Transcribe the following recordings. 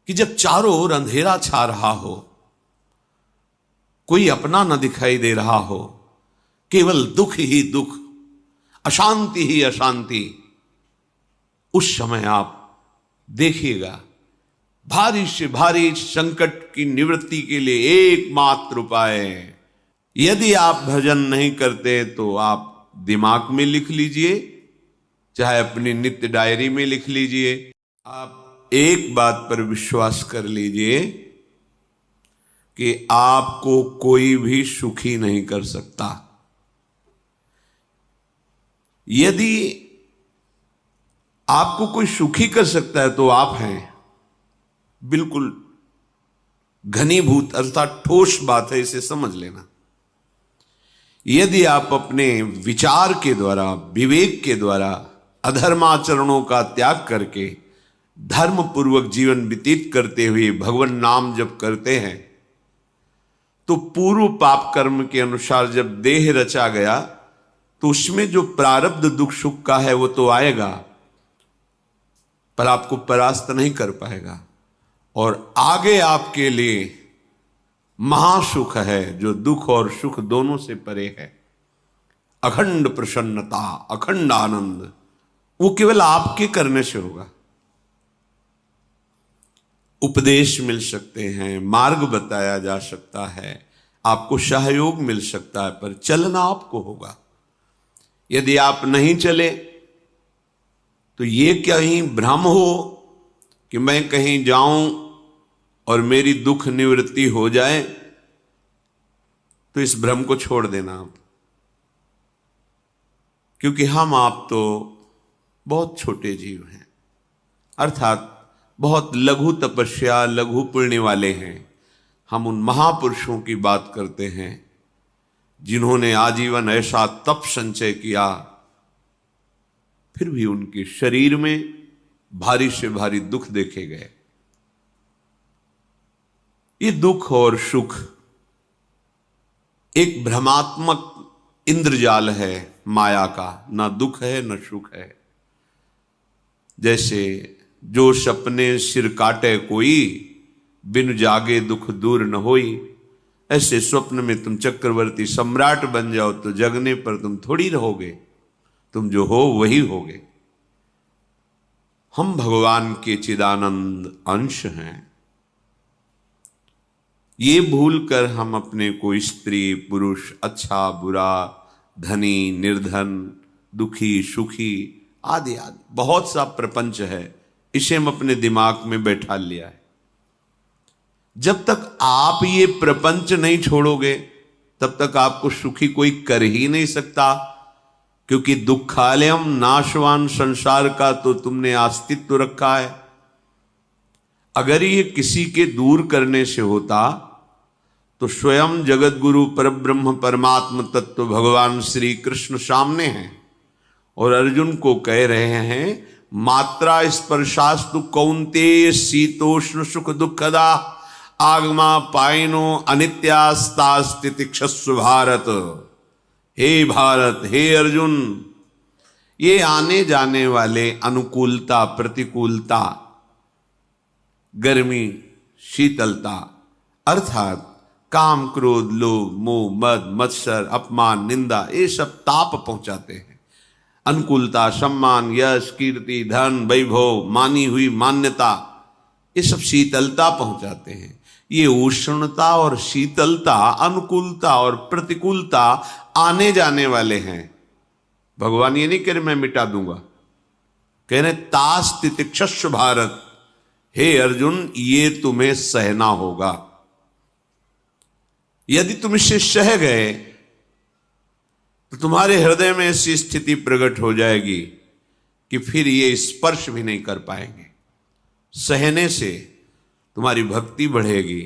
कि जब चारों ओर अंधेरा छा रहा हो, कोई अपना न दिखाई दे रहा हो, केवल दुख ही दुख, अशांति ही अशांति, उस समय आप देखिएगा भारी से भारी संकट की निवृत्ति के लिए एकमात्र उपाय है। यदि आप भजन नहीं करते तो आप दिमाग में लिख लीजिए, चाहे अपनी नित्य डायरी में लिख लीजिए। आप एक बात पर विश्वास कर लीजिए कि आपको कोई भी सुखी नहीं कर सकता। यदि आपको कोई सुखी कर सकता है तो आप हैं। बिल्कुल घनीभूत अर्थात ठोस बात है, इसे समझ लेना। यदि आप अपने विचार के द्वारा, विवेक के द्वारा अधर्माचरणों का त्याग करके धर्म पूर्वक जीवन व्यतीत करते हुए भगवान नाम जप करते हैं, तो पूर्व पाप कर्म के अनुसार जब देह रचा गया तो उसमें जो प्रारब्ध दुख सुख का है वो तो आएगा, पर आपको परास्त नहीं कर पाएगा। और आगे आपके लिए महासुख है जो दुख और सुख दोनों से परे है। अखंड प्रसन्नता, अखंड आनंद, वो केवल आपके करने से होगा। उपदेश मिल सकते हैं, मार्ग बताया जा सकता है, आपको सहयोग मिल सकता है, पर चलना आपको होगा। यदि आप नहीं चले तो ये कहीं भ्रम हो कि मैं कहीं जाऊं और मेरी दुख निवृत्ति हो जाए, तो इस भ्रम को छोड़ देना आप। क्योंकि हम आप तो बहुत छोटे जीव हैं, अर्थात बहुत लघु तपस्या, लघु पुण्य वाले हैं। हम उन महापुरुषों की बात करते हैं जिन्होंने आजीवन ऐसा तप संचय किया, फिर भी उनके शरीर में भारी से भारी दुख देखे गए। ये दुख और सुख एक भ्रमात्मक इंद्रजाल है माया का, ना दुख है न सुख है। जैसे जो सपने सिर काटे कोई, बिन जागे दुख दूर न होई। ऐसे स्वप्न में तुम चक्रवर्ती सम्राट बन जाओ तो जगने पर तुम थोड़ी रहोगे, तुम जो हो वही होगे। हम भगवान के चिदानंद अंश हैं। ये भूल कर हम अपने को स्त्री पुरुष, अच्छा बुरा, धनी निर्धन, दुखी सुखी आदि आदि बहुत सा प्रपंच है, इसे हम अपने दिमाग में बैठा लिया है। जब तक आप ये प्रपंच नहीं छोड़ोगे तब तक आपको सुखी कोई कर ही नहीं सकता, क्योंकि दुखालयम नाशवान संसार का तो तुमने अस्तित्व रखा है। अगर ये किसी के दूर करने से होता तो स्वयं जगत गुरु परब्रह्म परमात्म तत्व भगवान श्री कृष्ण सामने हैं और अर्जुन को कह रहे हैं, मात्रा स्पर्शास्तु कौन्तेय शीतोष्ण सुख दुखदा आगमा पायनो अनित्यास्तास्तितिक्षस्व भारत। हे भारत, हे अर्जुन, ये आने जाने वाले अनुकूलता प्रतिकूलता, गर्मी शीतलता, अर्थात काम क्रोध लोभ मोह मद मत्सर अपमान निंदा, ये सब ताप पहुंचाते हैं। अनुकूलता सम्मान यश कीर्ति धन वैभव, मानी हुई मान्यता, ये सब शीतलता पहुंचाते हैं। ये उष्णता और शीतलता, अनुकूलता और प्रतिकूलता आने जाने वाले हैं। भगवान ये नहीं कह रहे मैं मिटा दूंगा, कह रहे तास तितिक्षस्व भारत। हे अर्जुन, ये तुम्हें सहना होगा। यदि तुम इससे सह गए तो तुम्हारे हृदय में ऐसी स्थिति प्रकट हो जाएगी कि फिर ये स्पर्श भी नहीं कर पाएंगे। सहने से तुम्हारी भक्ति बढ़ेगी,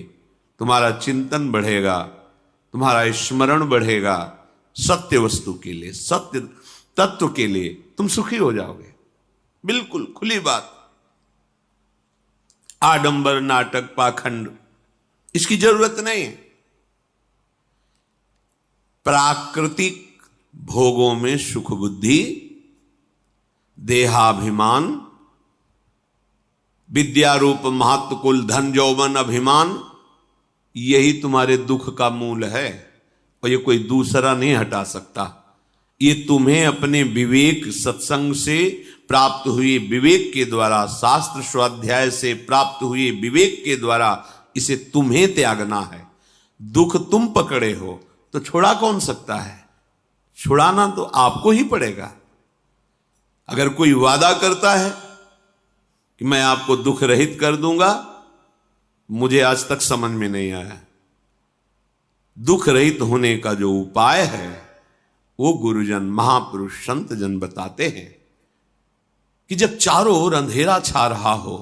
तुम्हारा चिंतन बढ़ेगा, तुम्हारा स्मरण बढ़ेगा, सत्य वस्तु के लिए, सत्य तत्व के लिए तुम सुखी हो जाओगे। बिल्कुल खुली बात। आडंबर नाटक पाखंड इसकी जरूरत नहीं है। प्राकृतिक भोगों में सुख बुद्धि, देहाभिमान, विद्या रूप महत्व कुल धन यौवन अभिमान, यही तुम्हारे दुख का मूल है और ये कोई दूसरा नहीं हटा सकता। ये तुम्हें अपने विवेक सत्संग से प्राप्त हुए विवेक के द्वारा, शास्त्र स्वाध्याय से प्राप्त हुए विवेक के द्वारा इसे तुम्हें त्यागना है। दुख तुम पकड़े हो तो छुड़ा कौन सकता है? छुड़ाना तो आपको ही पड़ेगा। अगर कोई वादा करता है कि मैं आपको दुख रहित कर दूंगा, मुझे आज तक समझ में नहीं आया। दुख रहित होने का जो उपाय है वो गुरुजन, महापुरुष, संत जन बताते हैं कि जब चारों ओर अंधेरा छा रहा हो,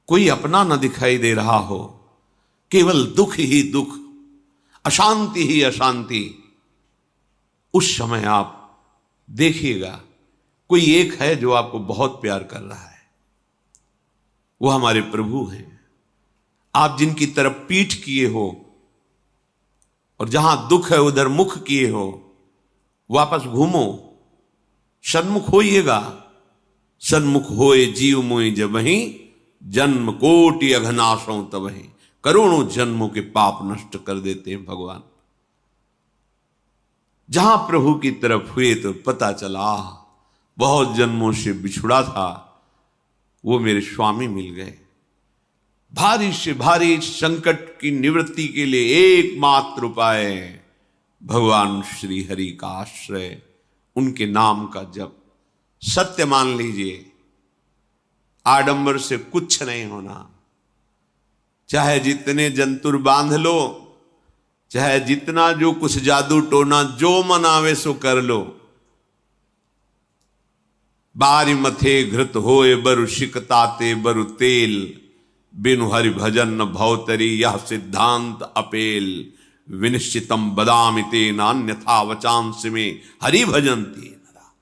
कोई अपना न दिखाई दे रहा हो, केवल दुख ही दुख, अशांति ही अशांति, उस समय आप देखिएगा कोई एक है जो आपको बहुत प्यार कर रहा है। वो हमारे प्रभु हैं। आप जिनकी तरफ पीठ किए हो और जहां दुख है उधर मुख किए हो, वापस घूमो, सन्मुख होइएगा। सन्मुख होए जीव मोय जबहि, जन्म कोटि अघनाशों तबहि। करोड़ों जन्मों के पाप नष्ट कर देते हैं भगवान। जहां प्रभु की तरफ हुए तो पता चला बहुत जन्मों से बिछुड़ा था, वो मेरे स्वामी मिल गए। भारी से भारी संकट की निवृत्ति के लिए एकमात्र उपाय भगवान श्री हरि का आश्रय, उनके नाम का जप। सत्य मान लीजिए, आडंबर से कुछ नहीं होना। चाहे जितने जंतुर बांध लो, चाहे जितना जो कुछ जादू टोना जो मनावे सो कर लो, बारी मथे घृत होए बरु शिकताते बरु तेल, बिनु हरि भजन न भवतरी यह सिद्धांत अपेल। विनिश्चितम बदामि तेन अन्यथा वचांस में हरि भजन्ति नरा।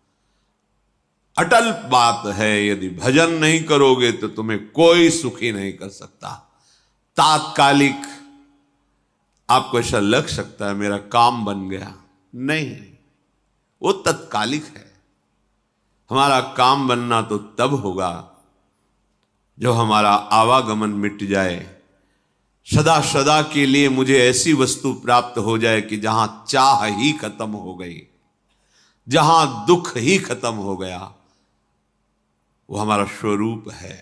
अटल बात है, यदि भजन नहीं करोगे तो तुम्हें कोई सुखी नहीं कर सकता। तात्कालिक आपको ऐसा लग सकता है मेरा काम बन गया, नहीं, वो तत्कालिक है। हमारा काम बनना तो तब होगा जो हमारा आवागमन मिट जाए, सदा सदा के लिए मुझे ऐसी वस्तु प्राप्त हो जाए कि जहां चाह ही खत्म हो गई, जहां दुख ही खत्म हो गया। वो हमारा स्वरूप है,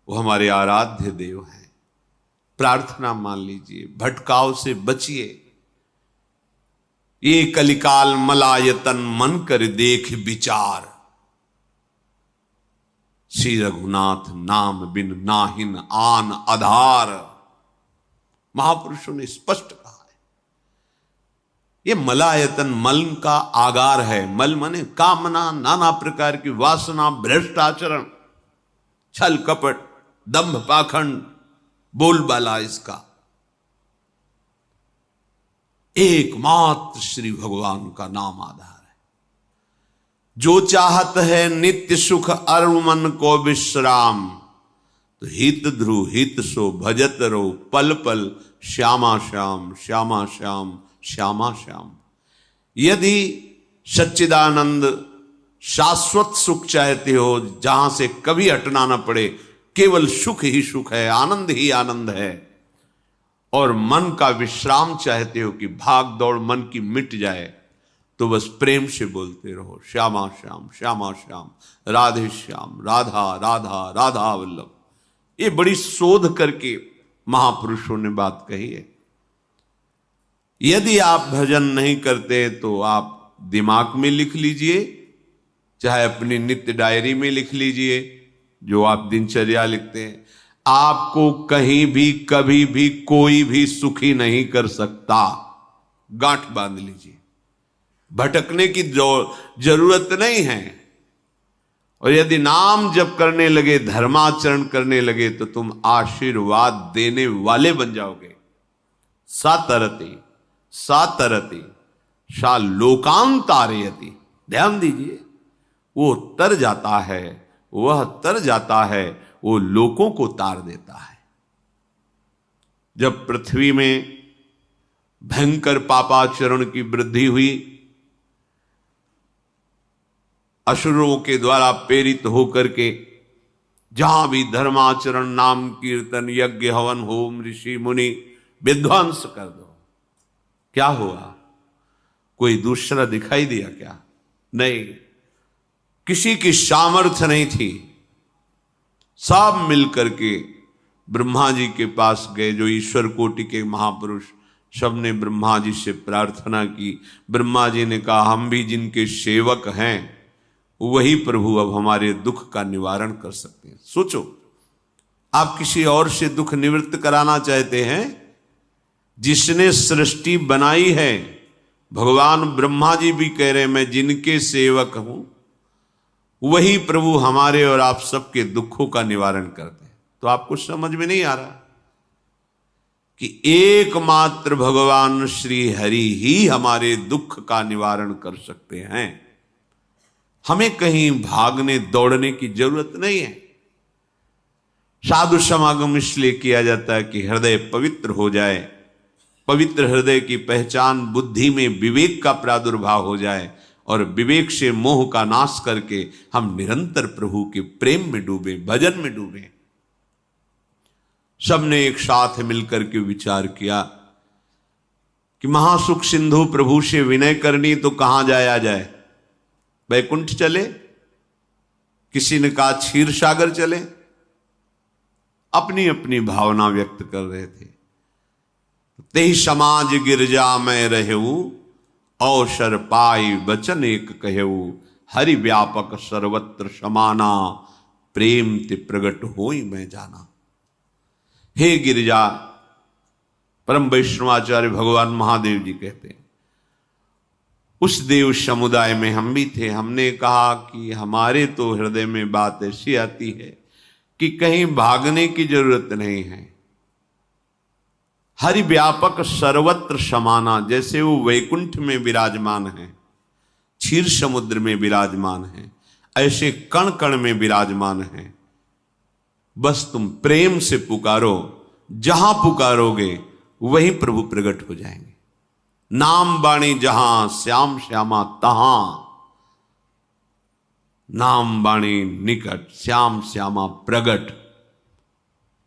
वो हमारे आराध्य देव हैं। प्रार्थना मान लीजिए, भटकाव से बचिए। ये कलिकाल मलायतन मन कर देख विचार, श्री रघुनाथ नाम बिन नाहिन आन आधार। महापुरुषों ने स्पष्ट कहा है। ये मलायतन मल का आगार है। मल माने कामना, नाना प्रकार की वासना, भ्रष्ट आचरण, छल कपट, दंभ पाखंड, बोलबाला, इसका एकमात्र श्री भगवान का नाम आधार है। जो चाहत है नित्य सुख अरु मन को विश्राम, तो हित ध्रुव हित सो भजत रो पल पल श्यामा श्याम श्यामा श्याम श्यामा श्याम। यदि सच्चिदानंद शाश्वत सुख चाहते हो, जहां से कभी हटना ना पड़े, केवल सुख ही सुख है, आनंद ही आनंद है, और मन का विश्राम चाहते हो कि भाग दौड़ मन की मिट जाए, तो बस प्रेम से बोलते रहो श्यामा श्याम श्यामा श्याम, राधे श्याम, राधा राधा राधा वल्लभ। ये बड़ी शोध करके महापुरुषों ने बात कही है। यदि आप भजन नहीं करते तो आप दिमाग में लिख लीजिए, चाहे अपनी नित्य डायरी में लिख लीजिए, जो आप दिनचर्या लिखते हैं। आपको कहीं भी कभी भी कोई भी सुखी नहीं कर सकता। गांठ बांध लीजिए, भटकने की जरूरत नहीं है। और यदि नाम जप करने लगे, धर्माचरण करने लगे, तो तुम आशीर्वाद देने वाले बन जाओगे। सातरति सातरति सा लोकांतारयति। ध्यान दीजिए, वो तर जाता है, वह तर जाता है, वो लोकों को तार देता है। जब पृथ्वी में भयंकर पापाचरण की वृद्धि हुई, असुरों के द्वारा प्रेरित होकर के जहां भी धर्माचरण, नाम कीर्तन, यज्ञ, हवन, होम, ऋषि मुनि विध्वंस कर दो। क्या हुआ? कोई दूसरा दिखाई दिया क्या? नहीं, किसी की सामर्थ्य नहीं थी। सब मिलकर के ब्रह्मा जी के पास गए, जो ईश्वर कोटि के महापुरुष, सबने ब्रह्मा जी से प्रार्थना की। ब्रह्मा जी ने कहा, हम भी जिनके सेवक हैं वही प्रभु अब हमारे दुख का निवारण कर सकते हैं। सोचो, आप किसी और से दुख निवृत्त कराना चाहते हैं? जिसने सृष्टि बनाई है, भगवान ब्रह्मा जी भी कह रहे हैं मैं जिनके सेवक हूं, वही प्रभु हमारे और आप सबके दुखों का निवारण करते हैं। तो आपको समझ में नहीं आ रहा कि एकमात्र भगवान श्री हरि ही हमारे दुख का निवारण कर सकते हैं। हमें कहीं भागने दौड़ने की जरूरत नहीं है। साधु समागम इसलिए किया जाता है कि हृदय पवित्र हो जाए। पवित्र हृदय की पहचान बुद्धि में विवेक का प्रादुर्भाव हो जाए, और विवेक से मोह का नाश करके हम निरंतर प्रभु के प्रेम में डूबे, भजन में डूबे। सबने एक साथ मिलकर के विचार किया कि महासुख सिंधु प्रभु से विनय करनी तो कहां जाया जाए? वैकुंठ चले, किसी ने कहा क्षीर सागर चले। अपनी अपनी भावना व्यक्त कर रहे थे। तेहि समाज गिरजा में रहू, अवसर पाई वचन एक कहू, हरि व्यापक सर्वत्र समाना, प्रेम ते प्रगट होई मैं जाना। हे गिरिजा, परम वैष्णवाचार्य भगवान महादेव जी कहते हैं, उस देव समुदाय में हम भी थे। हमने कहा कि हमारे तो हृदय में बात ऐसी आती है कि कहीं भागने की जरूरत नहीं है। हरि व्यापक सर्वत्र समाना, जैसे वो वैकुंठ में विराजमान है, क्षीर समुद्र में विराजमान है, ऐसे कण कण में विराजमान है। बस तुम प्रेम से पुकारो, जहां पुकारोगे वहीं प्रभु प्रकट हो जाएंगे। नाम बाणी जहां, श्याम श्यामा तहां। नाम बाणी निकट, श्याम श्यामा प्रगट।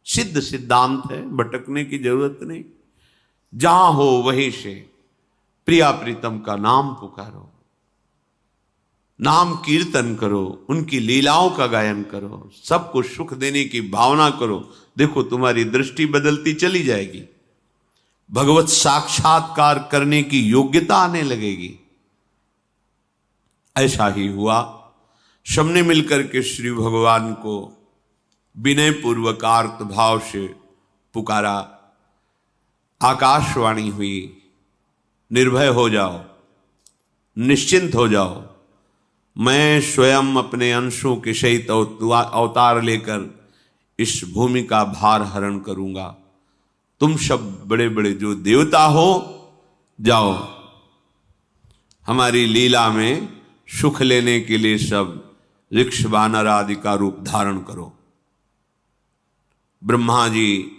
सिद्ध सिद्धांत है, भटकने की जरूरत नहीं। जहां हो वहीं से प्रिया प्रीतम का नाम पुकारो, नाम कीर्तन करो, उनकी लीलाओं का गायन करो, सबको सुख देने की भावना करो। देखो तुम्हारी दृष्टि बदलती चली जाएगी, भगवत साक्षात्कार करने की योग्यता आने लगेगी। ऐसा ही हुआ। सबने मिलकर के श्री भगवान को विनय पूर्वक आर्त भाव से पुकारा। आकाशवाणी हुई, निर्भय हो जाओ, निश्चिंत हो जाओ, मैं स्वयं अपने अंशों के सहित अवतार लेकर इस भूमि का भार हरण करूंगा। तुम सब बड़े बड़े जो देवता हो, जाओ हमारी लीला में सुख लेने के लिए सब ऋक्ष वानर आदि का रूप धारण करो। ब्रह्मा जी,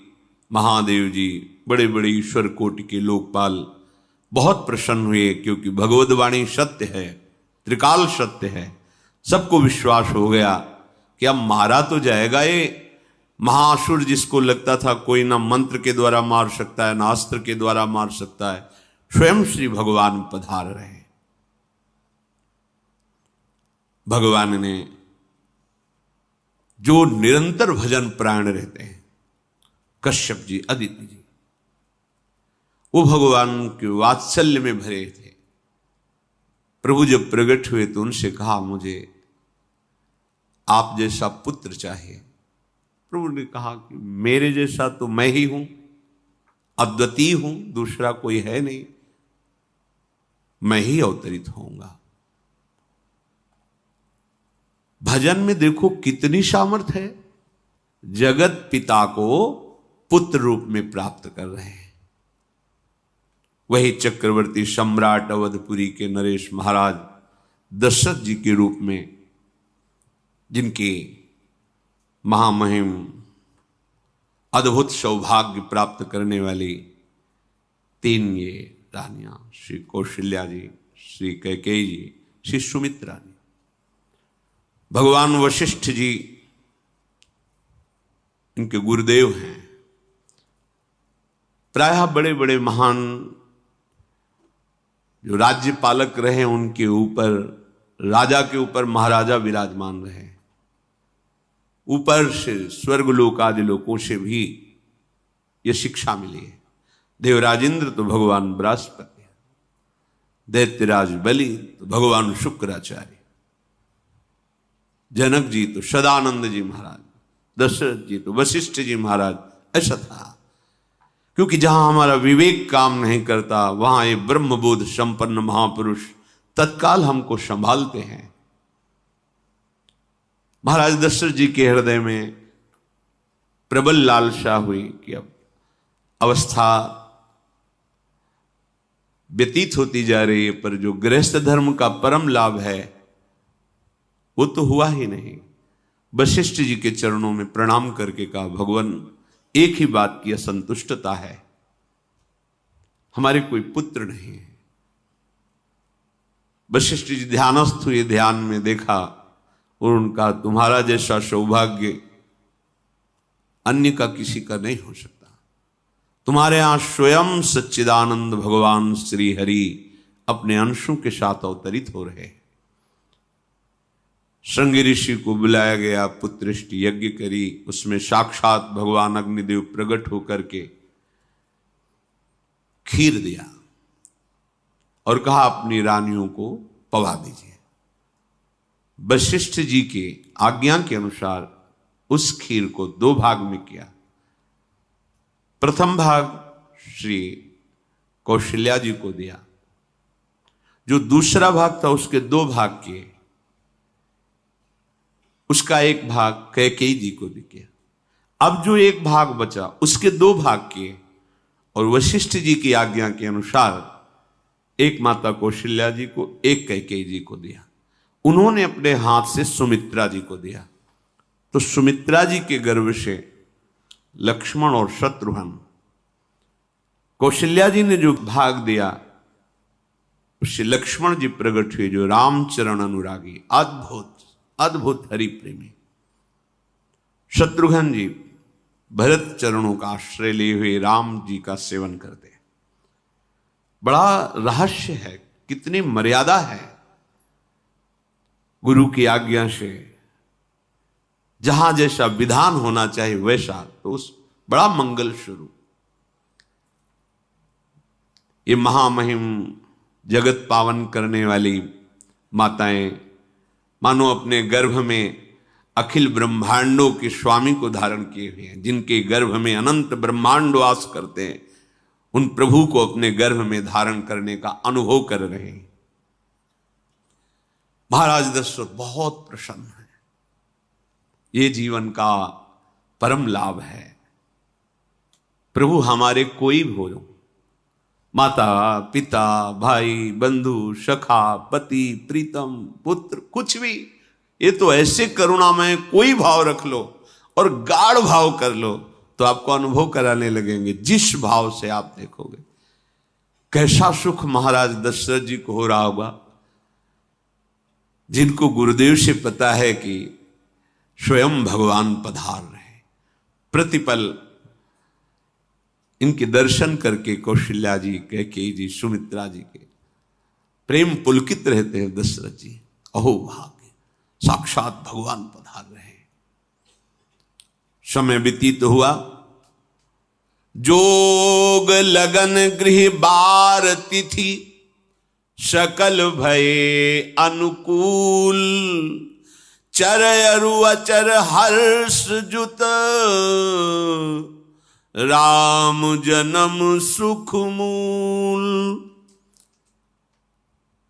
महादेव जी, बड़े बड़े ईश्वर कोटि के लोकपाल बहुत प्रसन्न हुए, क्योंकि भगवद वाणी सत्य है, त्रिकाल सत्य है। सबको विश्वास हो गया कि अब मारा तो जाएगा ये महासुर, जिसको लगता था कोई ना मंत्र के द्वारा मार सकता है, ना अस्त्र के द्वारा मार सकता है। स्वयं श्री भगवान पधार रहे हैं। भगवान ने जो निरंतर भजन प्राण रहते हैं, कश्यप जी, अदिति जी, वो भगवान के वात्सल्य में भरे थे। प्रभु जब प्रकट हुए तो उनसे कहा, मुझे आप जैसा पुत्र चाहिए। प्रभु ने कहा कि मेरे जैसा तो मैं ही हूं, अद्वितीय हूं, दूसरा कोई है नहीं, मैं ही अवतरित होऊंगा। भजन में देखो कितनी सामर्थ है। जगत पिता को पुत्र रूप में प्राप्त कर रहे हैं। वही चक्रवर्ती सम्राट अवधपुरी के नरेश महाराज दशरथ जी के रूप में, जिनके महामहिम अद्भुत सौभाग्य प्राप्त करने वाली तीन ये रानियां, श्री कौशल्या जी, श्री कैकेयी जी, श्री सुमित्रा जी। भगवान वशिष्ठ जी इनके गुरुदेव हैं। प्रायः बड़े बड़े महान जो राज्य पालक रहे उनके ऊपर, राजा के ऊपर महाराजा विराजमान रहे। ऊपर से स्वर्गलोक आदि लोकों से भी यह शिक्षा मिली है। देवराजेंद्र तो भगवान बृहस्पति, दैत्यराज बलि तो भगवान शुक्राचार्य, जनक जी तो सदानंद जी महाराज, दशरथ जी तो वशिष्ठ जी महाराज। ऐसा था क्योंकि जहां हमारा विवेक काम नहीं करता वहां ये ब्रह्मबोध संपन्न महापुरुष तत्काल हमको संभालते हैं। महाराज दशरथ जी के हृदय में प्रबल लालसा हुई कि अब अवस्था व्यतीत होती जा रही है, पर जो गृहस्थ धर्म का परम लाभ है वो तो हुआ ही नहीं। वशिष्ठ जी के चरणों में प्रणाम करके कहा, भगवान एक ही बात की असंतुष्टता है, हमारे कोई पुत्र नहीं है। वशिष्ठ जी ध्यानस्थ हुए, ध्यान में देखा और उनका, तुम्हारा जैसा सौभाग्य अन्य का किसी का नहीं हो सकता। तुम्हारे यहां स्वयं सच्चिदानंद भगवान श्री हरि अपने अंशों के साथ अवतरित हो रहे हैं। श्रृंगी ऋषि को बुलाया गया, पुत्रेष्टि यज्ञ करी, उसमें साक्षात भगवान अग्निदेव प्रकट होकर के खीर दिया और कहा अपनी रानियों को पवा दीजिए। वशिष्ठ जी के आज्ञा के अनुसार उस खीर को 2 भाग में किया। प्रथम भाग श्री कौशल्या जी को दिया, जो दूसरा भाग था उसके 2 भाग किए, उसका 1 भाग कैकेयी जी को दिया। अब जो 1 भाग बचा उसके 2 भाग किए और वशिष्ठ जी की आज्ञा के अनुसार एक माता कौशल्या जी को, एक कैकेयी जी को दिया। उन्होंने अपने हाथ से सुमित्रा जी को दिया। तो सुमित्रा जी के गर्भ से लक्ष्मण और शत्रुघ्न, कौशल्या जी ने जो भाग दिया उससे लक्ष्मण जी प्रकट हुए, जो रामचरण अनुरागी, अद्भुत अद्भुत हरि प्रेमी। शत्रुघ्न जी भरत चरणों का आश्रय लिए हुए राम जी का सेवन करते हैं। बड़ा रहस्य है, कितनी मर्यादा है। गुरु की आज्ञा से जहां जैसा विधान होना चाहिए वैसा, तो उस बड़ा मंगल स्वरूप। ये महामहिम जगत पावन करने वाली माताएं मानो अपने गर्भ में अखिल ब्रह्मांडों के स्वामी को धारण किए हुए हैं। जिनके गर्भ में अनंत ब्रह्मांड वास करते हैं, उन प्रभु को अपने गर्भ में धारण करने का अनुभव कर रहे हैं। महाराज दशरथ बहुत प्रसन्न है। ये जीवन का परम लाभ है। प्रभु हमारे कोई भी हो, माता पिता भाई बंधु सखा पति प्रीतम पुत्र, कुछ भी, ये तो ऐसे करुणामय कोई भाव रख लो और गाढ़ भाव कर लो तो आपको अनुभव कराने लगेंगे। जिस भाव से आप देखोगे कैसा सुख महाराज दशरथ जी को हो रहा होगा, जिनको गुरुदेव से पता है कि स्वयं भगवान पधार रहे। प्रतिपल इनके दर्शन करके कौशल्या जी, कैकेयी जी, सुमित्रा जी के प्रेम पुलकित रहते हैं। दशरथ जी, अहो भाग्य, साक्षात भगवान पधार रहे। समय व्यतीत हुआ, जोग लगन गृह बार तिथि, सकल भये अनुकूल, चर अरु अचर हर्ष जुत, राम जन्म सुख मूल।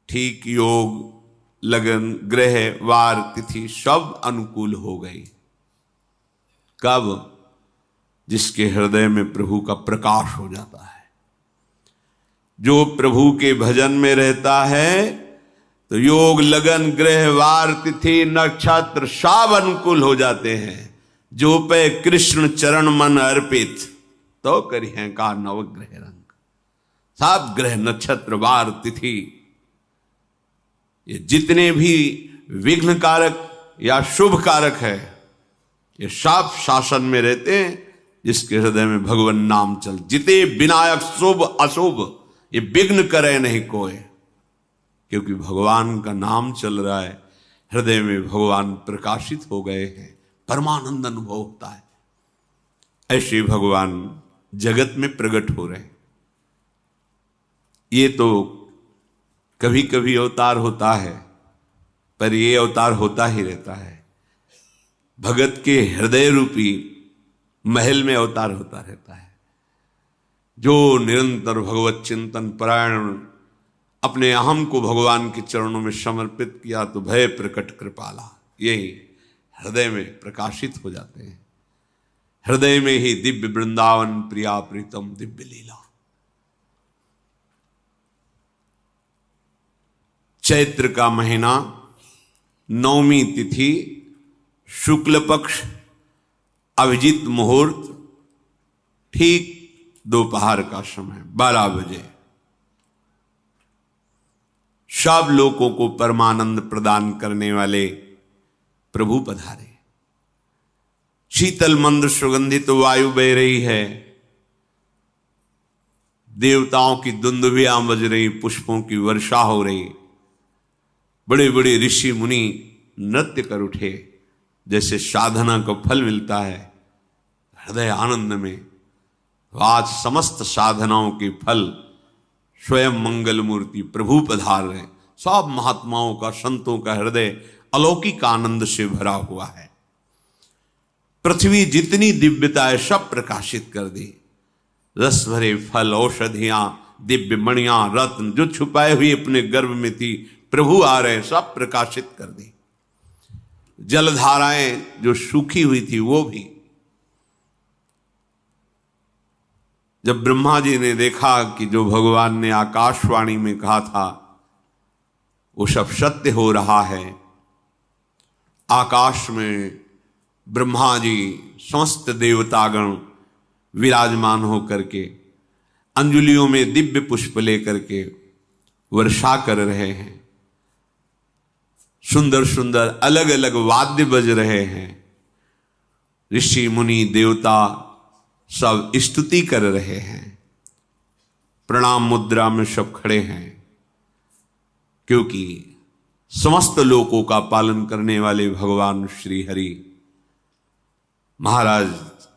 ठीक योग लगन ग्रह वार तिथि सब अनुकूल हो गई। कब? जिसके हृदय में प्रभु का प्रकाश हो जाता है। जो प्रभु के भजन में रहता है तो योग लगन ग्रह वार तिथि नक्षत्र सब अनुकूल हो जाते हैं। जो पे कृष्ण चरण मन अर्पित, तो करी हैं का नवग्रह रंग। सब ग्रह नक्षत्र वार तिथि, ये जितने भी विघ्न कारक या शुभ कारक है, ये सब शासन में रहते हैं जिसके हृदय में भगवान नाम चल। जिते विनायक शुभ अशुभ ये विघ्न करे नहीं कोई, क्योंकि भगवान का नाम चल रहा है, हृदय में भगवान प्रकाशित हो गए हैं, परमानंद अनुभव होता है। ऐसे भगवान जगत में प्रकट हो रहे हैं। ये तो कभी कभी अवतार होता है, पर ये अवतार होता ही रहता है। भगत के हृदय रूपी महल में अवतार होता रहता है। जो निरंतर भगवत चिंतन परायण अपने अहम को भगवान के चरणों में समर्पित किया तो भय प्रकट कृपाला, यही हृदय में प्रकाशित हो जाते हैं। हृदय में ही दिव्य वृंदावन प्रिया प्रीतम दिव्य लीला। चैत्र का महीना, नवमी तिथि, शुक्ल पक्ष, अभिजीत मुहूर्त, ठीक दोपहर का समय 12 बजे सब लोगों को परमानंद प्रदान करने वाले प्रभु पधारे। शीतल मंद सुगंधित वायु बह रही है, देवताओं की दुंदुभियां बज रही, पुष्पों की वर्षा हो रही, बड़े बड़े ऋषि मुनि नृत्य कर उठे। जैसे साधना को फल मिलता है हृदय आनंद में, आज समस्त साधनाओं के फल स्वयं मंगल मूर्ति प्रभु पधार रहे। सब महात्माओं का, संतों का हृदय अलौकिक आनंद से भरा हुआ है। पृथ्वी जितनी दिव्यता है सब प्रकाशित कर दी। रस भरे फल, औषधियां, दिव्य मणियां, रत्न जो छुपाए हुए अपने गर्भ में थी, प्रभु आ रहे, सब प्रकाशित कर दी। जलधाराएं जो सूखी हुई थी वो भी। जब ब्रह्मा जी ने देखा कि जो भगवान ने आकाशवाणी में कहा था वो सब सत्य हो रहा है, आकाश में ब्रह्मा जी समस्त देवतागण विराजमान होकर के अंजलियों में दिव्य पुष्प लेकर के वर्षा कर रहे हैं, सुंदर सुंदर अलग अलग वाद्य बज रहे हैं, ऋषि मुनि देवता सब स्तुति कर रहे हैं, प्रणाम मुद्रा में सब खड़े हैं, क्योंकि समस्त लोकों का पालन करने वाले भगवान श्री हरि महाराज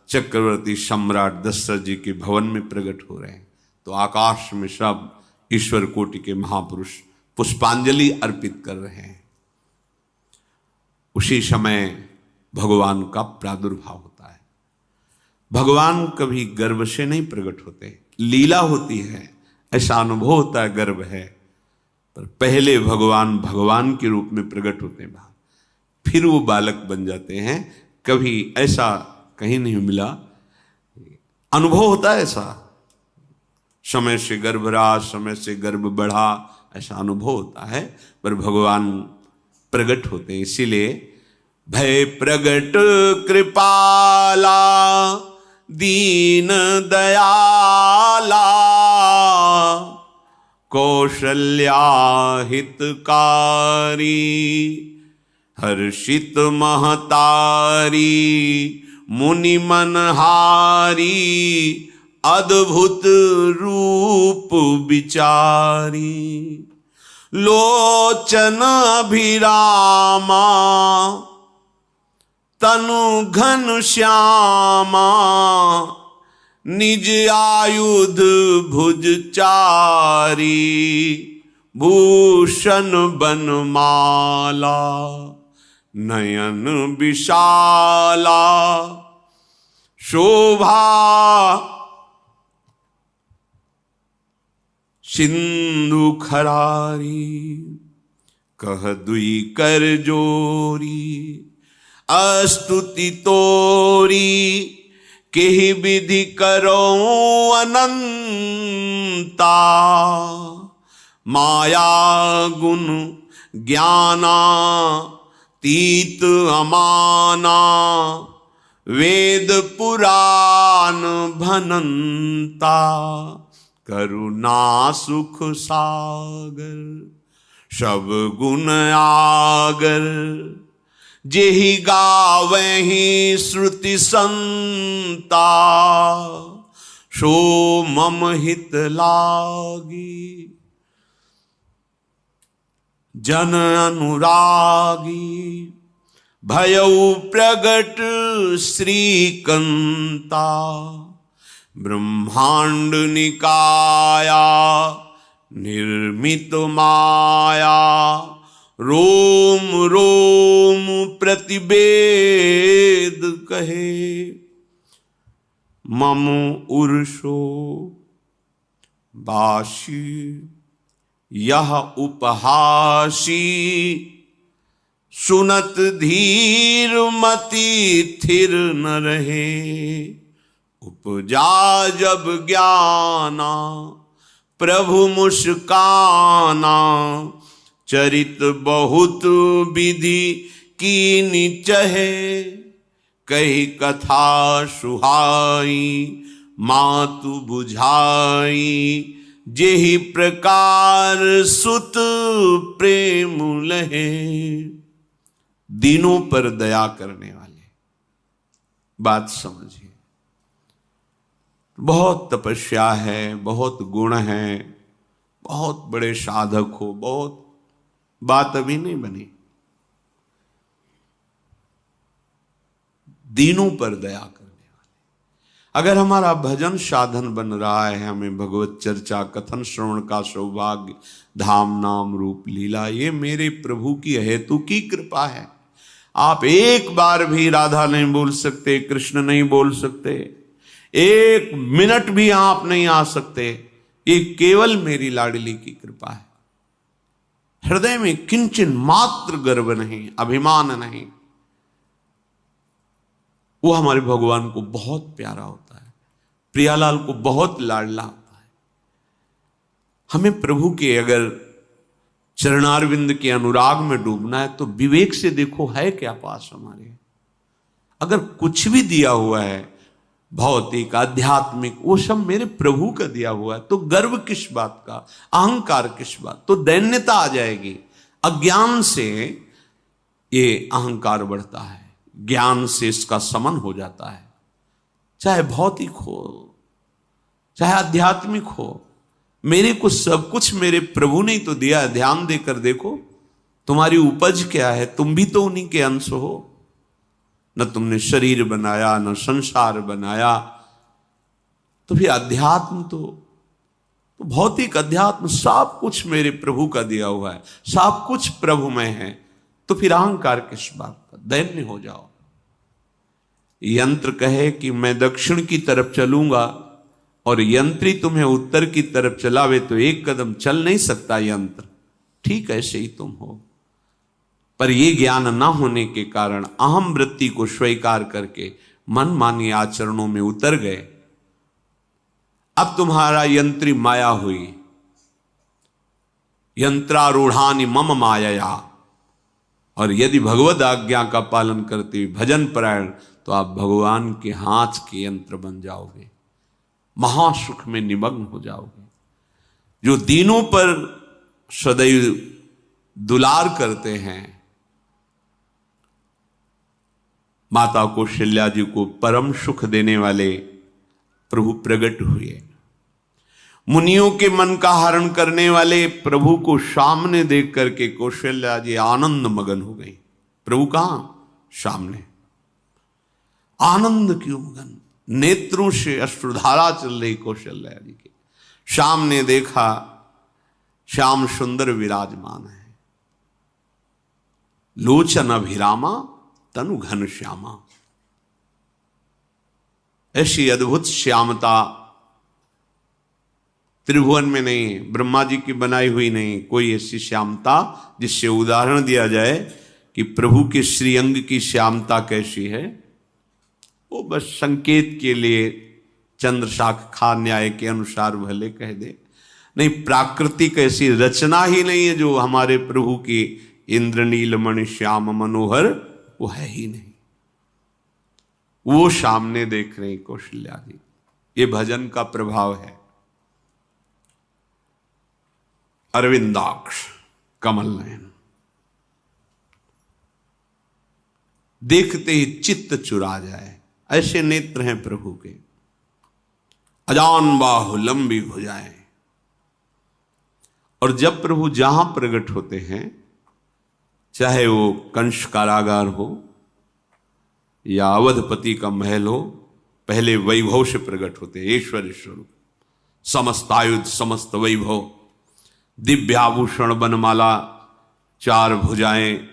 चक्रवर्ती सम्राट दशरथ जी के भवन में प्रकट हो रहे हैं। तो आकाश में सब ईश्वर कोटि के महापुरुष पुष्पांजलि अर्पित कर रहे हैं। उसी समय भगवान का प्रादुर्भाव होता है। भगवान कभी गर्भ से नहीं प्रकट होते, लीला होती है, ऐसा अनुभव होता है गर्भ है, पर पहले भगवान भगवान के रूप में प्रकट होते हैं, फिर वो बालक बन जाते हैं। कभी ऐसा कहीं नहीं मिला, अनुभव होता है ऐसा, समय से गर्भ रहा, समय से गर्भ बढ़ा, ऐसा अनुभव होता है, पर भगवान प्रकट होते हैं। इसीलिए भय प्रगट कृपाला दीन दयाला कौशल्या हितकारी हर्षित महतारी मुनि मनहारी अद्भुत रूप विचारी लोचन अभिरामा तनु घन श्यामा निज आयुध भुज चारी भूषण बनमाला नयन विशाला शोभा सिंधु खरारी कह दुई कर जोरी अस्तुति तोरी केहि विधि करो अनंता माया गुण ज्ञाना तीत अमाना वेद पुराण भनंता करुणा सुख सागर सब गुण आगर जेहि गावहि श्रुति संता, सो मम हित लागी। जन अनुरागी भयउ प्रगट श्रीकंता, ब्रह्मांड निकाया निर्मित माया, रोम रोम प्रतिवेद कहे। मम उर्षो बाशी यह उपहासी, सुनत धीर मति थिर न रहे। उपजा जब ज्ञाना प्रभु मुस्काना, चरित बहुत विधि कीनि चहे। कही कथा सुहाई मातु बुझाई, जेहि प्रकार सुत प्रेम लहे। दीनों पर दया करने वाले, बात समझिए। बहुत तपस्या है, बहुत गुण है, बहुत बड़े साधक हो, बहुत बात अभी नहीं बनी। दीनों पर दया करने वाले। अगर हमारा भजन साधन बन रहा है, हमें भगवत चर्चा कथन श्रवण का सौभाग्य, धाम नाम रूप लीला, ये मेरे प्रभु की हेतु की कृपा है। आप एक बार भी राधा नहीं बोल सकते, कृष्ण नहीं बोल सकते, एक मिनट भी आप नहीं आ सकते, ये केवल मेरी लाडली की कृपा है। हृदय में किंचन मात्र गर्व नहीं, अभिमान नहीं। वो हमारे भगवान को बहुत प्यारा होता है, प्रियालाल को बहुत लाडला होता है। हमें प्रभु के अगर चरणारविंद के अनुराग में डूबना है तो विवेक से देखो है क्या पास हमारे। अगर कुछ भी दिया हुआ है भौतिक आध्यात्मिक, वो सब मेरे प्रभु का दिया हुआ है, तो गर्व किस बात का, अहंकार किस बात, तो दैन्यता आ जाएगी। अज्ञान से ये अहंकार बढ़ता है, ज्ञान से इसका समन हो जाता है। चाहे भौतिक हो चाहे आध्यात्मिक हो, मेरे को सब कुछ मेरे प्रभु ने तो दिया है। ध्यान देकर देखो तुम्हारी उपज क्या है, तुम भी तो उन्हीं के अंश हो। न तुमने शरीर बनाया, न संसार बनाया, तो फिर अध्यात्म तो भौतिक अध्यात्म सब कुछ मेरे प्रभु का दिया हुआ है, सब कुछ प्रभु में है, तो फिर अहंकार किस बात का, दैन्य हो जाओ। यंत्र कहे कि मैं दक्षिण की तरफ चलूंगा और यंत्री तुम्हें उत्तर की तरफ चलावे तो एक कदम चल नहीं सकता यंत्र, ठीक ऐसे ही तुम हो। पर यह ज्ञान ना होने के कारण अहम वृत्ति को स्वीकार करके मनमानी आचरणों में उतर गए। अब तुम्हारा यंत्री माया हुई, यंत्रारूढ़ानि मम माया। और यदि भगवद आज्ञा का पालन करते हुए भजन परायण, तो आप भगवान के हाथ के यंत्र बन जाओगे, महासुख में निमग्न हो जाओगे। जो दीनों पर सदैव दुलार करते हैं, माता कौशल्या जी को परम सुख देने वाले प्रभु प्रकट हुए। मुनियों के मन का हरण करने वाले प्रभु को सामने देख करके कौशल्या जी आनंद मगन हो गई। प्रभु कहां? सामने। आनंद क्यों मगन? नेत्रों से अश्रुधारा चल रही कौशल्या जी के। सामने देखा श्याम सुंदर विराजमान है, लोचन अभिरामा तनु घन श्यामा। ऐसी अद्भुत श्यामता त्रिभुवन में नहीं, ब्रह्मा जी की बनाई हुई नहीं कोई ऐसी श्यामता जिससे उदाहरण दिया जाए कि प्रभु के श्रीअंग की श्यामता कैसी है। वो बस संकेत के लिए चंद्र शाखा न्याय के अनुसार भले कह दे, नहीं प्राकृतिक ऐसी रचना ही नहीं है जो हमारे प्रभु की इंद्रनीलमणि श्याम मनोहर, वो है ही नहीं। वो सामने देख रहे कौशल्या जी। ये भजन का प्रभाव है। अरविंदाक्ष कमल नयन, देखते ही चित्त चुरा जाए, ऐसे नेत्र हैं प्रभु के। अजान बाहु लंबी भुजाएं। और जब प्रभु जहां प्रकट होते हैं, चाहे वो कंस कारागार हो या अवधपति का महल हो, पहले वैभव से प्रकट होते हैं। ऐश्वर्य स्वरूप, समस्त आयुध, समस्त वैभव, दिव्य आभूषण, बनमाला, 4 भुजाएं,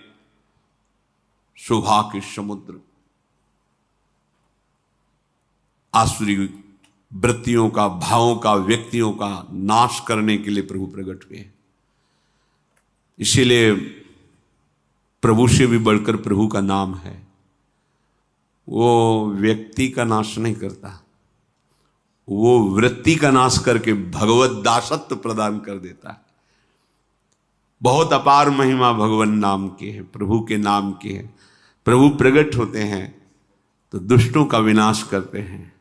शोभा के समुद्र। आसुरी वृत्तियों का, भावों का, व्यक्तियों का नाश करने के लिए प्रभु प्रकट हुए। इसीलिए प्रभु से भी बढ़कर प्रभु का नाम है। वो व्यक्ति का नाश नहीं करता, वो वृत्ति का नाश करके भगवत दासत्व प्रदान कर देता है। बहुत अपार महिमा भगवान नाम की है, प्रभु के नाम की है। प्रभु प्रकट होते हैं तो दुष्टों का विनाश करते हैं,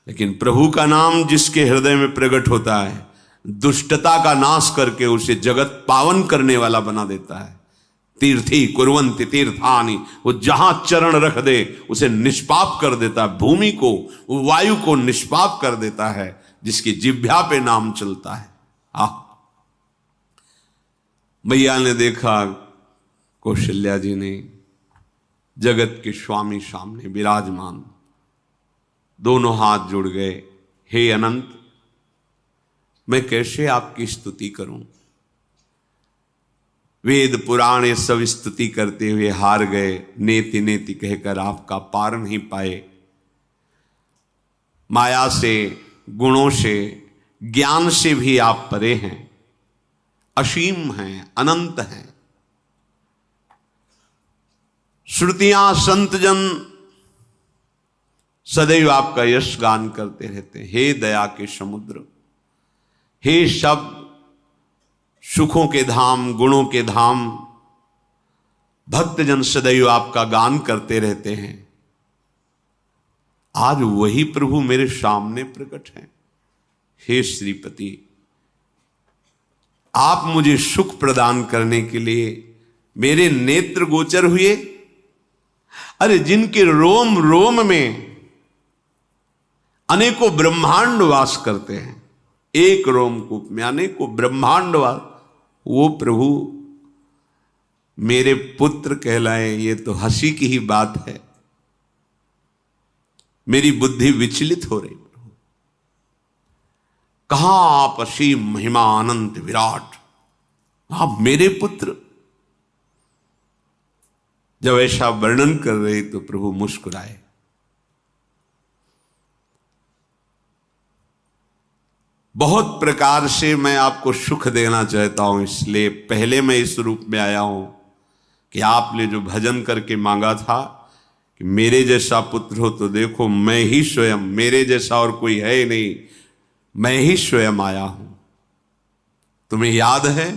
लेकिन प्रभु का नाम जिसके हृदय में प्रकट होता है, दुष्टता का नाश करके उसे जगत पावन करने वाला बना देता है। तीर्थी कुर्वन्ति तीर्थानि, वो जहां चरण रख दे उसे निष्पाप कर देता है। भूमि को, वायु को निष्पाप कर देता है, जिसकी जिह्वा पे नाम चलता है। मैया ने देखा, कौशल्या जी ने, जगत के स्वामी सामने विराजमान, दोनों हाथ जुड़ गए। हे अनंत, मैं कैसे आपकी स्तुति करूं? वेद पुराण ये सब स्तुति करते हुए हार गए। नेति नेति कहकर आपका पार नहीं पाए। माया से, गुणों से, ज्ञान से भी आप परे हैं, असीम हैं, अनंत हैं। श्रुतियां, संतजन सदैव आपका यश गान करते रहते हैं। हे दया के समुद्र, हे शब्द, सुखों के धाम, गुणों के धाम, भक्तजन सदैव आपका गान करते रहते हैं। आज वही प्रभु मेरे सामने प्रकट हैं। हे श्रीपति, आप मुझे सुख प्रदान करने के लिए मेरे नेत्र गोचर हुए। अरे जिनके रोम रोम में अनेकों ब्रह्मांड वास करते हैं, एक रोमकूप में अनेकों ब्रह्मांड वास, वो प्रभु मेरे पुत्र कहलाए, ये तो हंसी की ही बात है। मेरी बुद्धि विचलित हो रही। प्रभु कहां आप असीम महिमा अनंत विराट, आप मेरे पुत्र। जब ऐसा वर्णन कर रहे तो प्रभु मुस्कुराए। बहुत प्रकार से मैं आपको सुख देना चाहता हूं, इसलिए पहले मैं इस रूप में आया हूं कि आपने जो भजन करके मांगा था कि मेरे जैसा पुत्र हो, तो देखो मैं ही स्वयं, मेरे जैसा और कोई है ही नहीं, मैं ही स्वयं आया हूं। तुम्हें याद है?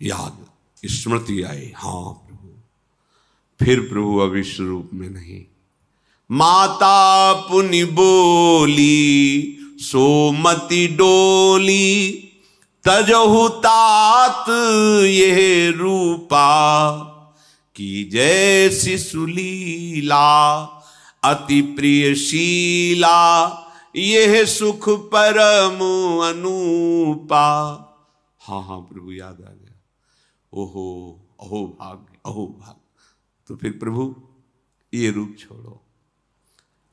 याद, स्मृति आई। हां प्रभु। फिर प्रभु अब इस रूप में नहीं। माता पुनि बोली सोमति डोली, तजहु तात ये रूपा, की जैसी सुलीला अति प्रियशीला, यह सुख परम अनूपा। हाँ हाँ प्रभु, याद आ गया। ओहो, अहो भाग्य, अहो भाग्य। तो फिर प्रभु ये रूप छोड़ो,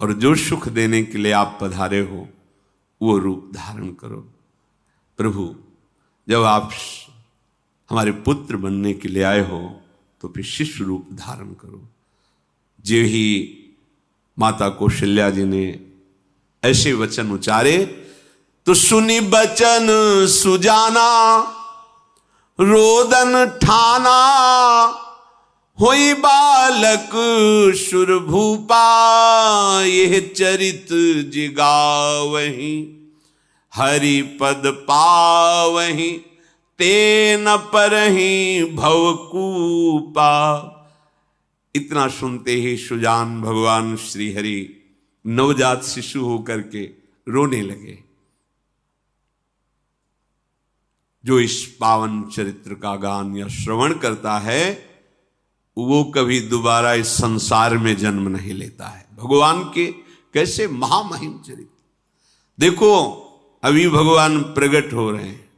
और जो सुख देने के लिए आप पधारे हो वो रूप धारण करो। प्रभु, जब आप हमारे पुत्र बनने के लिए आए हो तो फिर शिष्य रूप धारण करो। जो ही माता कौशल्या जी ने ऐसे वचन उचारे तो सुनी बचन सुजाना, रोदन ठाना, होई बालक सुरभूपा, यह चरित जिगावहीं, हरि पद पावहीं, तेन परहीं भवकूपा। इतना सुनते ही सुजान भगवान श्री हरि नवजात शिशु होकर के रोने लगे। जो इस पावन चरित्र का गान या श्रवण करता है वो कभी दोबारा इस संसार में जन्म नहीं लेता है। भगवान के कैसे महामहिम चरित्र देखो, अभी भगवान प्रकट हो रहे हैं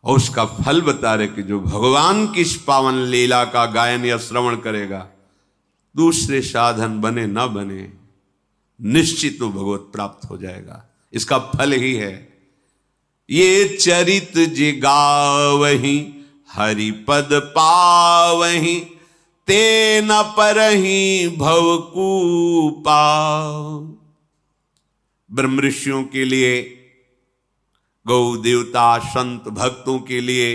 और उसका फल बता रहे कि जो भगवान की इस पावन लीला का गायन या श्रवण करेगा, दूसरे साधन बने ना बने, निश्चित वो भगवत प्राप्त हो जाएगा। इसका फल ही है ये चरित जे गावहि हरिपद पावहि ते न परहि भवकूपा। ब्रह्म ऋषियों के लिए, गौ देवता संत भक्तों के लिए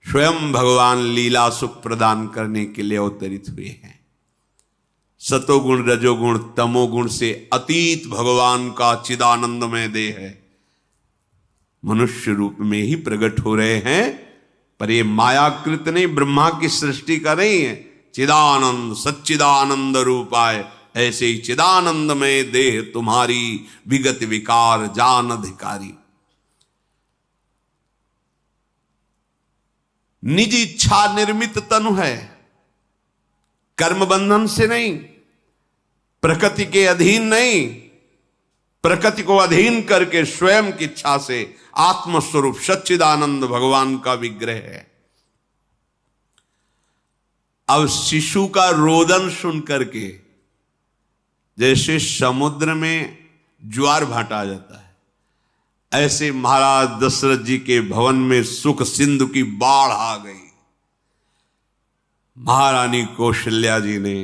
स्वयं भगवान लीला सुख प्रदान करने के लिए अवतरित हुए हैं। सतोगुण रजोगुण तमोगुण से अतीत भगवान का चिदानंदमय देह है, मनुष्य रूप में ही प्रकट हो रहे हैं। पर ये मायाकृत नहीं, ब्रह्मा की सृष्टि का नहीं है। चिदानंद सच्चिदानंद रूपाय, ऐसे ही चिदानंदमय देह तुम्हारी विगत विकार जान अधिकारी। निज इच्छा निर्मित तनु है, कर्म बंधन से नहीं, प्रकृति के अधीन नहीं, प्रकृति को अधीन करके स्वयं की इच्छा से आत्मस्वरूप सच्चिदानंद भगवान का विग्रह है। अब शिशु का रोदन सुन करके जैसे समुद्र में ज्वार भाटा आ जाता है, ऐसे महाराज दशरथ जी के भवन में सुख सिंधु की बाढ़ आ गई। महारानी कौशल्या जी ने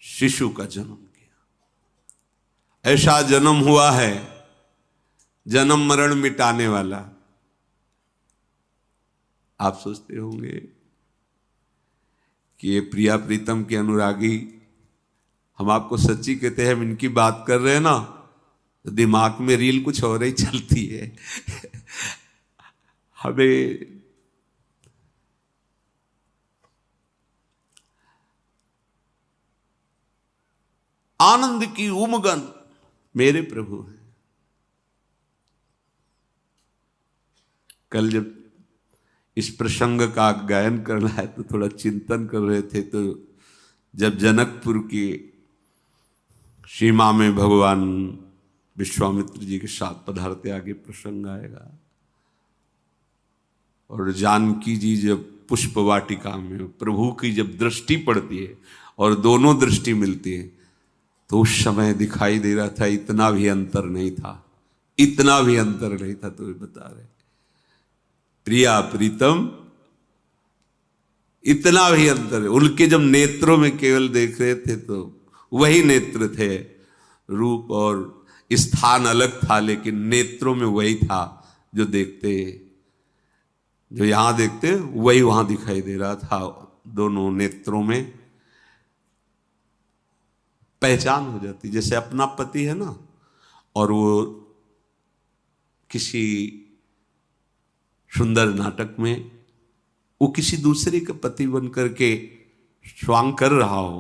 शिशु का जन्म किया। ऐसा जन्म हुआ है जन्म मरण मिटाने वाला। आप सोचते होंगे कि ये प्रिया प्रीतम के अनुरागी, हम आपको सच्ची कहते हैं, हम इनकी बात कर रहे हैं ना तो दिमाग में रील कुछ और ही चलती है। हमें आनंद की उमगन मेरे प्रभु है। कल जब इस प्रसंग का गायन करना है तो थोड़ा चिंतन कर रहे थे, तो जब जनकपुर की सीमा में भगवान विश्वामित्र जी के साथ पधारते, आगे प्रसंग आएगा, और जानकी जी जब पुष्प वाटिका में प्रभु की जब दृष्टि पड़ती है और दोनों दृष्टि मिलती है, तो उस समय दिखाई दे रहा था इतना भी अंतर नहीं था, इतना भी अंतर नहीं था। तो ये बता रहे प्रिया प्रीतम, इतना भी अंतर है। उनके जब नेत्रों में केवल देख रहे थे तो वही नेत्र थे, रूप और स्थान अलग था, लेकिन नेत्रों में वही था जो देखते, जो यहां देखते वही वहां दिखाई दे रहा था। दोनों नेत्रों में पहचान हो जाती, जैसे अपना पति है ना, और वो किसी सुंदर नाटक में वो किसी दूसरे के पति बन करके स्वांग कर रहा हो,